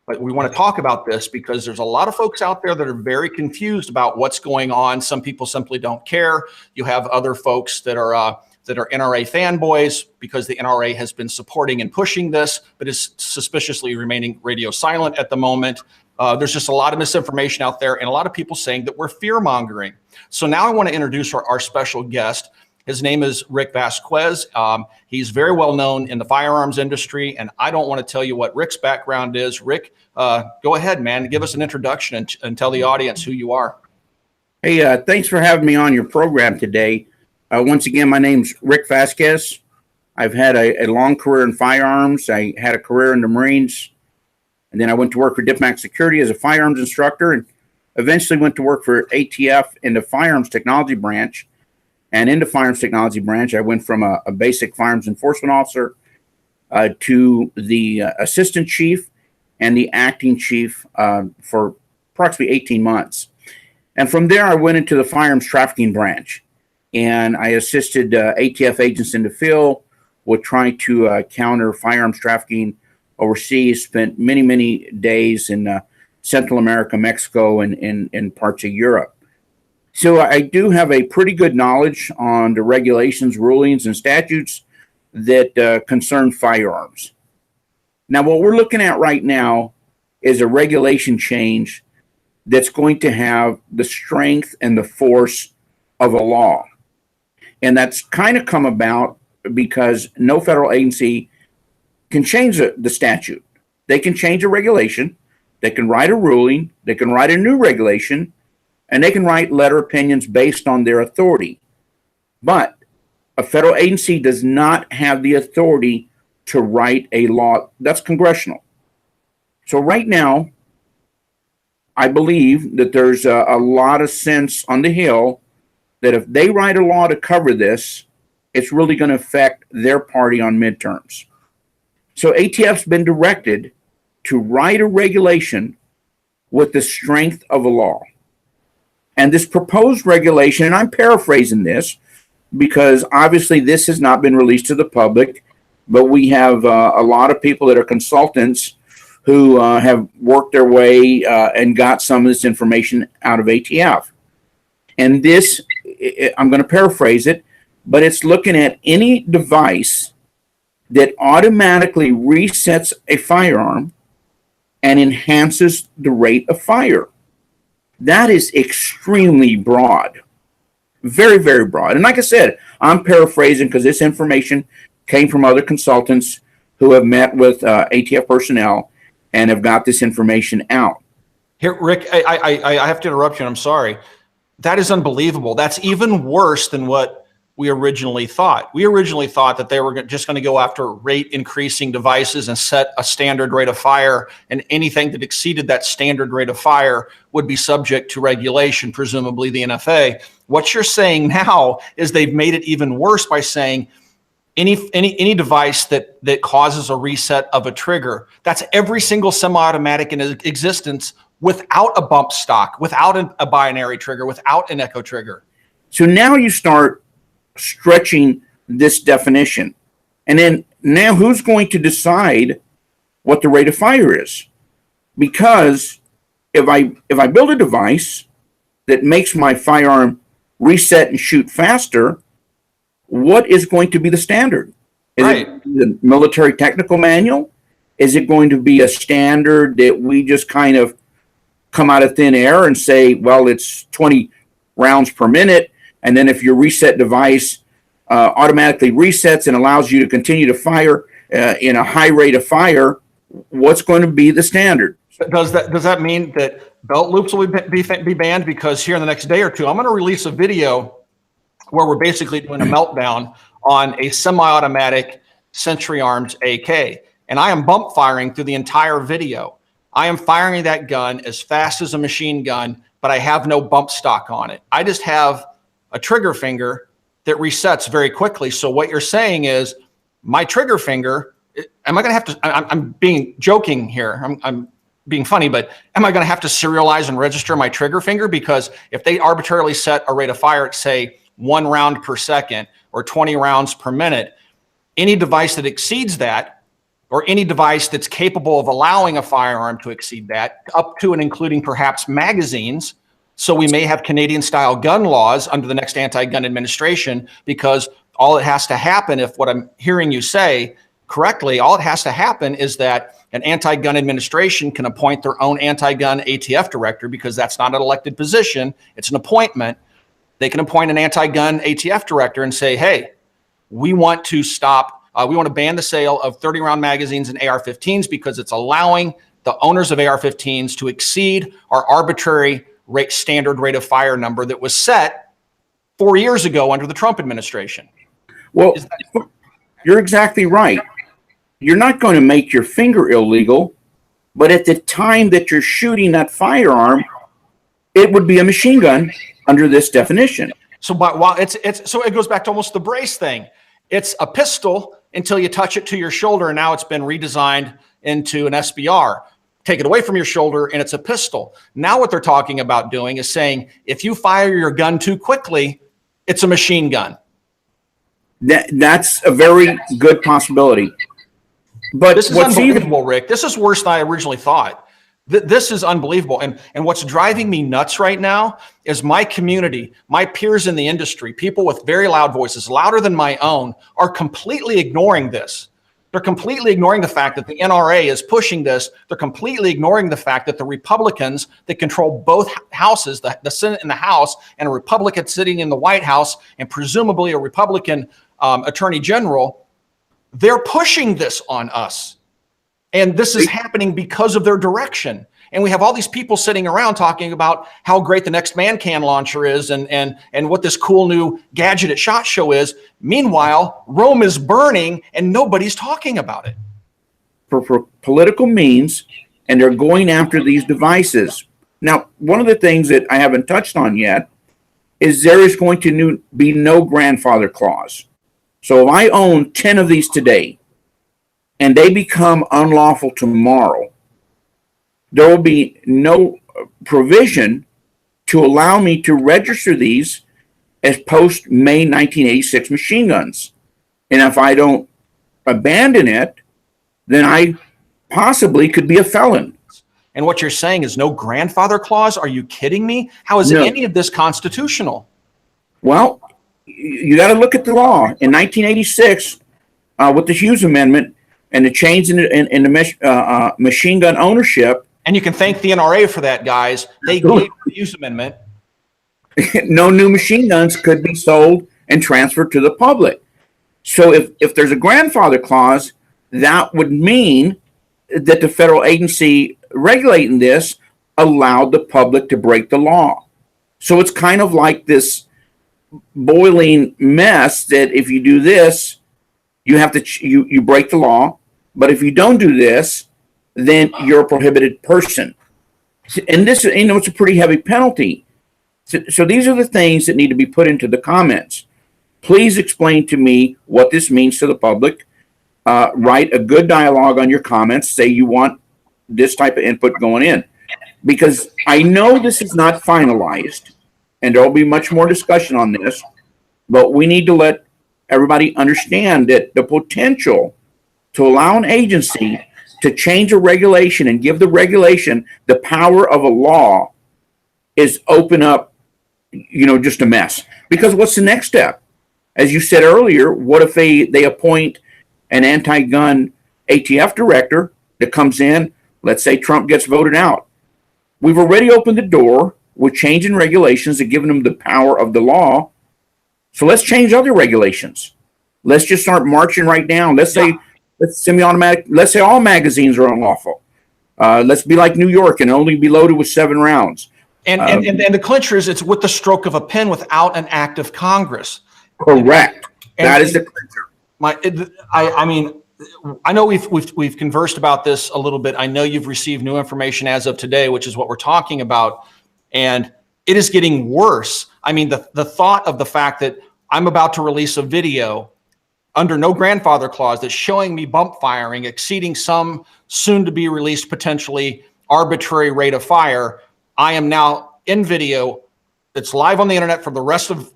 But we want to talk about this because there's a lot of folks out there that are very confused about what's going on. Some people simply don't care. You have other folks that are NRA fanboys because the NRA has been supporting and pushing this, but is suspiciously remaining radio silent at the moment. There's just a lot of misinformation out there and a lot of people saying that we're fear mongering. So now I want to introduce our special guest. His name is Rick Vasquez. He's very well known in the firearms industry, and I don't want to tell you what Rick's background is. Rick, go ahead, man. Give us an introduction and tell the audience who you are. Hey, thanks for having me on your program today. Once again, my name's Rick Vasquez. I've had a long career in firearms. I had a career in the Marines, and then I went to work for Diplomatic Security as a firearms instructor, and eventually went to work for ATF in the firearms technology branch. And in the firearms technology branch, I went from a basic firearms enforcement officer to the assistant chief and the acting chief for approximately 18 months. And from there, I went into the firearms trafficking branch. And I assisted ATF agents in the field with trying to counter firearms trafficking overseas, spent many, many days in Central America, Mexico, and parts of Europe. So I do have a pretty good knowledge on the regulations, rulings, and statutes that concern firearms. Now, what we're looking at right now is a regulation change that's going to have the strength and the force of a law. And that's kind of come about because no federal agency can change the statute. They can change a regulation, they can write a ruling, they can write a new regulation, and they can write letter opinions based on their authority. But a federal agency does not have the authority to write a law that's congressional. So right now, I believe that there's a lot of sense on the Hill that if they write a law to cover this, it's really going to affect their party on midterms. So ATF's been directed to write a regulation with the strength of a law. And this proposed regulation, and I'm paraphrasing this because obviously this has not been released to the public, but we have a lot of people that are consultants who have worked their way and got some of this information out of ATF. And this, I'm going to paraphrase it, but it's looking at any device that automatically resets a firearm and enhances the rate of fire. That is extremely broad, very, very broad. And like I said, I'm paraphrasing because this information came from other consultants who have met with ATF personnel and have got this information out. Here, Rick, I have to interrupt you. I'm sorry. That is unbelievable. That's even worse than what we originally thought. We originally thought that they were just going to go after rate increasing devices and set a standard rate of fire, and anything that exceeded that standard rate of fire would be subject to regulation, presumably the NFA. What you're saying now is they've made it even worse by saying any device that causes a reset of a trigger. That's every single semi-automatic in existence without a bump stock, without a binary trigger, without an echo trigger. So now you start stretching this definition. And then now who's going to decide what the rate of fire is? Because if I build a device that makes my firearm reset and shoot faster, what is going to be the standard? Is it the military technical manual? Is it going to be a standard that we just kind of come out of thin air and say, well, it's 20 rounds per minute, and then if your reset device automatically resets and allows you to continue to fire in a high rate of fire, what's going to be the standard? Does that mean that belt loops will be banned? Because here in the next day or two, I'm going to release a video where we're basically doing a meltdown on a semi-automatic Century Arms AK, and I am bump firing through the entire video. I am firing that gun as fast as a machine gun, but I have no bump stock on it. I just have a trigger finger that resets very quickly. So what you're saying is my trigger finger, am I going to have to, I'm being joking here. I'm being funny, but am I going to have to serialize and register my trigger finger? Because if they arbitrarily set a rate of fire at, say, 1 round per second or 20 rounds per minute, any device that exceeds that or any device that's capable of allowing a firearm to exceed that, up to and including perhaps magazines. So we may have Canadian-style gun laws under the next anti-gun administration, because all it has to happen, if what I'm hearing you say correctly, all it has to happen is that an anti-gun administration can appoint their own anti-gun ATF director, because that's not an elected position, it's an appointment. They can appoint an anti-gun ATF director and say, hey, we want to stop, we want to ban the sale of 30-round magazines and AR-15s because it's allowing the owners of AR-15s to exceed our arbitrary standard rate of fire number that was set 4 years ago under the Trump administration. Well, you're exactly right. You're not going to make your finger illegal, but at the time that you're shooting that firearm, it would be a machine gun under this definition. So, but while so it goes back to almost the brace thing. It's a pistol until you touch it to your shoulder, and now it's been redesigned into an SBR. Take it away from your shoulder, and it's a pistol. Now what they're talking about doing is saying, if you fire your gun too quickly, it's a machine gun. That's a very good possibility. But this is unbelievable, Rick. This is worse than I originally thought. This is unbelievable. And what's driving me nuts right now is my community, my peers in the industry, people with very loud voices, louder than my own, are completely ignoring this. They're completely ignoring the fact that the NRA is pushing this. They're completely ignoring the fact that the Republicans that control both houses, the Senate and the House, and a Republican sitting in the White House, and presumably a Republican attorney general, they're pushing this on us. And this is happening because of their direction. And we have all these people sitting around talking about how great the next man can launcher is, and what this cool new gadget at SHOT Show is. Meanwhile, Rome is burning and nobody's talking about it. For political means, and they're going after these devices. Now, one of the things that I haven't touched on yet is there is going to be no grandfather clause. So if I own 10 of these today, and they become unlawful tomorrow, there will be no provision to allow me to register these as post-May 1986 machine guns. And if I don't abandon it, then I possibly could be a felon. And what you're saying is no grandfather clause? Are you kidding me? How is any of this constitutional? Well, you got to look at the law. In 1986, with the Hughes Amendment, and the change in the machine gun ownership. And you can thank the NRA for that, guys. They gave the Hughes Amendment. No new machine guns could be sold and transferred to the public. So if there's a grandfather clause, that would mean that the federal agency regulating this allowed the public to break the law. So it's kind of like this boiling mess that if you do this, you have to you break the law, but if you don't do this, then you're a prohibited person. And this, it's a pretty heavy penalty. So these are the things that need to be put into the comments. Please explain to me what this means to the public. Write a good dialogue on your comments. Say you want this type of input going in, because I know this is not finalized, and there will be much more discussion on this. But we need to let everybody understand that the potential to allow an agency to change a regulation and give the regulation the power of a law is open up, just a mess. Because what's the next step? As you said earlier, what if they appoint an anti-gun ATF director that comes in? Let's say Trump gets voted out. We've already opened the door with changing regulations and giving them the power of the law. So let's change other regulations. Let's just start marching right down. Let's say semi-automatic. Let's say all magazines are unlawful. Let's be like New York and only be loaded with 7 rounds. And the clincher is it's with the stroke of a pen without an act of Congress. Correct. That is the clincher. I mean, I know we've conversed about this a little bit. I know you've received new information as of today, which is what we're talking about, and it is getting worse. I mean, the thought of the fact that I'm about to release a video under no grandfather clause that's showing me bump firing exceeding some soon to be released potentially arbitrary rate of fire. I am now in video that's live on the internet for the rest of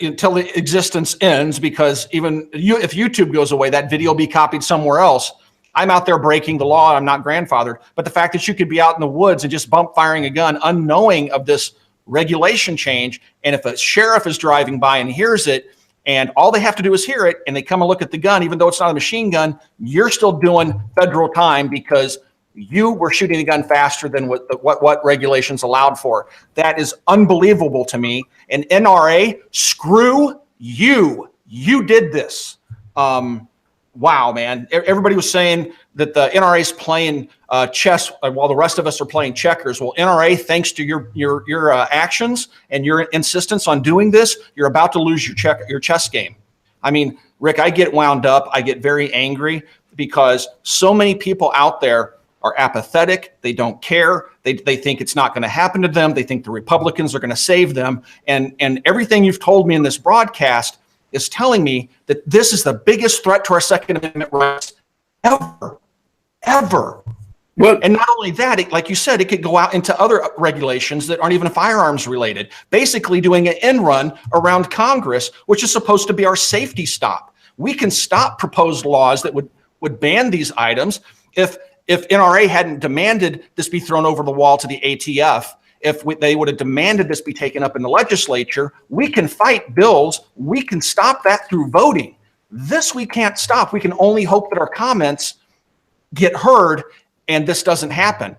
until the existence ends, because even if YouTube goes away, that video will be copied somewhere else. I'm out there breaking the law. I'm not grandfathered. But the fact that you could be out in the woods and just bump firing a gun unknowing of this regulation change, and if a sheriff is driving by and hears it, and all they have to do is hear it, and they come and look at the gun, even though it's not a machine gun, you're still doing federal time because you were shooting the gun faster than what regulations allowed for. That is unbelievable to me. And NRA, screw you. You did this. Wow, man. Everybody was saying that the NRA is playing chess while the rest of us are playing checkers. Well, NRA, thanks to your actions and your insistence on doing this, you're about to lose your chess game. I mean, Rick, I get wound up. I get very angry because so many people out there are apathetic. They don't care. They think it's not going to happen to them. They think the Republicans are going to save them. And everything you've told me in this broadcast is telling me that this is the biggest threat to our Second Amendment rights ever. Well, and not only that, like you said, it could go out into other regulations that aren't even firearms related, basically doing an end run around Congress, which is supposed to be our safety stop. We can stop proposed laws that would ban these items if NRA hadn't demanded this be thrown over the wall to the ATF. If they would have demanded this be taken up in the legislature, we can fight bills. We can stop that through voting. This we can't stop. We can only hope that our comments get heard and this doesn't happen.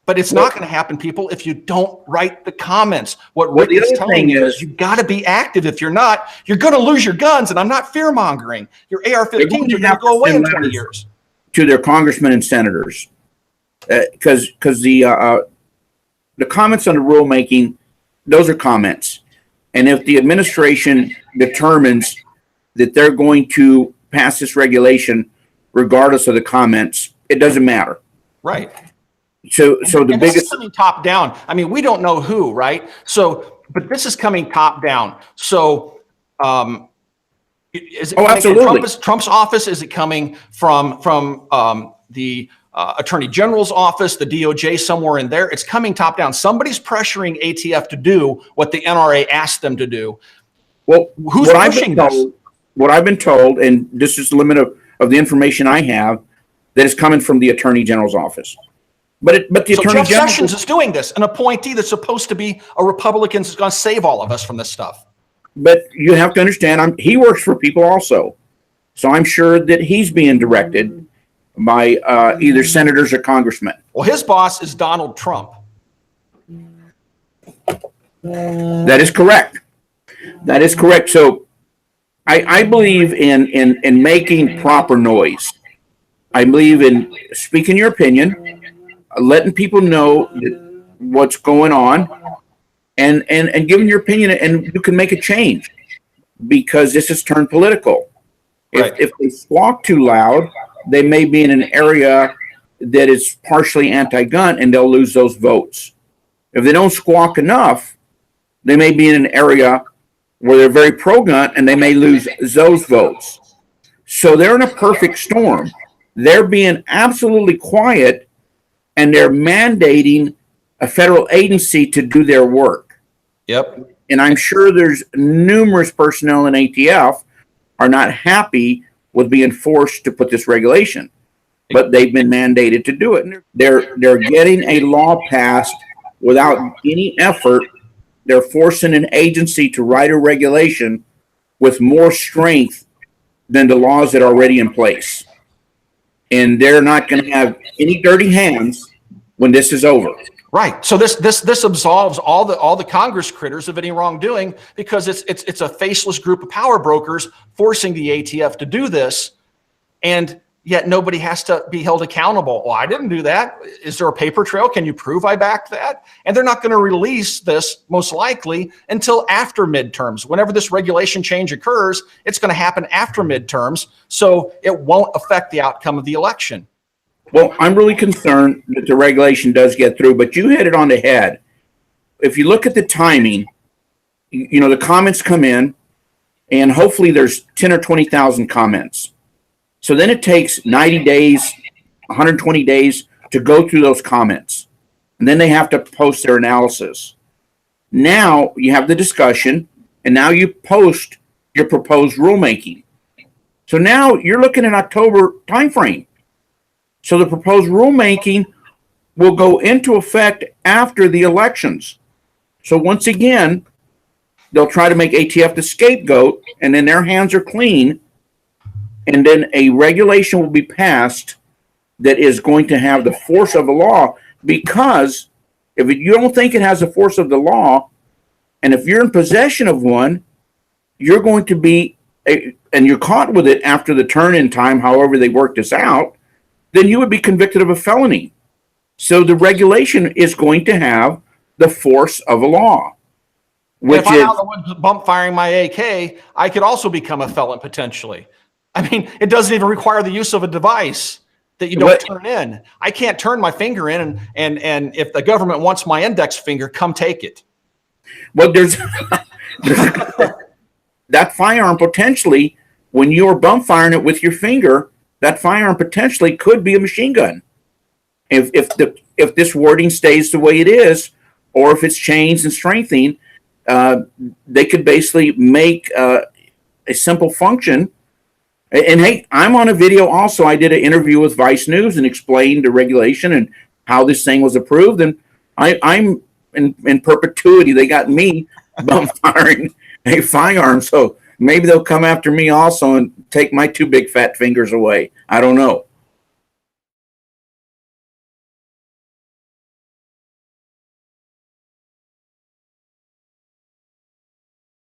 But it's not going to happen, people, if you don't write the comments. What Rick is telling you is you got to be active. If you're not, you're going to lose your guns. And I'm not fear mongering. Your AR-15s are going to go away in 20 years. To their congressmen and senators, because the comments on the rulemaking, those are comments. And if the administration determines that they're going to pass this regulation, regardless of the comments, it doesn't matter. Right. So the biggest this is coming top down. I mean, we don't know who, right? So, but this is coming top down. So, is it absolutely. Trump's office? Is it coming from the Attorney General's office, the DOJ, somewhere in there? It's coming top down. Somebody's pressuring ATF to do what the NRA asked them to do. Well, who's pushing this? What I've been told, and this is the limit of the information I have, that is coming from the Attorney General's office. But the so Attorney Jeff General Sessions is doing this, an appointee that's supposed to be a Republican is going to save all of us from this stuff. But you have to understand, he works for people also. So I'm sure that he's being directed by either senators or congressmen. Well, his boss is Donald Trump. That is correct. That is correct. So I believe in making proper noise. I believe in speaking your opinion, letting people know what's going on, and giving your opinion, and you can make a change because this has turned political. Right. If they squawk too loud, they may be in an area that is partially anti-gun, and they'll lose those votes. If they don't squawk enough, they may be in an area where they're very pro-gun, and they may lose those votes. So they're in a perfect storm. They're being absolutely quiet, and they're mandating a federal agency to do their work. Yep. And I'm sure there's numerous personnel in ATF are not happy with being forced to put this regulation, but they've been mandated to do it. They're getting a law passed without any effort. They're forcing an agency to write a regulation with more strength than the laws that are already in place. And they're not going to have any dirty hands when this is over. Right. So this absolves all the Congress critters of any wrongdoing, because it's a faceless group of power brokers forcing the ATF to do this, and yet nobody has to be held accountable. Well, I didn't do that. Is there a paper trail? Can you prove I backed that? And they're not going to release this most likely until after midterms. Whenever this regulation change occurs, it's going to happen after midterms, so it won't affect the outcome of the election. Well, I'm really concerned that the regulation does get through, but you hit it on the head. If you look at the timing, you know, the comments come in, and hopefully there's 10 or 20,000 comments. So then it takes 90 days, 120 days to go through those comments. And then they have to post their analysis. Now you have the discussion, and now you post your proposed rulemaking. So now you're looking at October timeframe. So the proposed rulemaking will go into effect after the elections. So once again, they'll try to make ATF the scapegoat, and then their hands are clean, and then a regulation will be passed that is going to have the force of the law, because if you don't think it has the force of the law, and if you're in possession of one, you're going to be, and you're caught with it after the turn-in time, however they work this out, then you would be convicted of a felony. So the regulation is going to have the force of a law. Which if I'm out in the woods bump firing my AK, I could also become a felon potentially. I mean, it doesn't even require the use of a device that you don't turn in. I can't turn my finger in, and if the government wants my index finger, come take it. Well, there's that firearm potentially, when you're bump firing it with your finger, that firearm potentially could be a machine gun. If this wording stays the way it is, or if it's changed and strengthening, they could basically make a simple function. And hey, I'm on a video also. I did an interview with Vice News and explained the regulation and how this thing was approved. And I'm in perpetuity. They got me bump firing a firearm. So maybe they'll come after me also and take my two big fat fingers away. I don't know.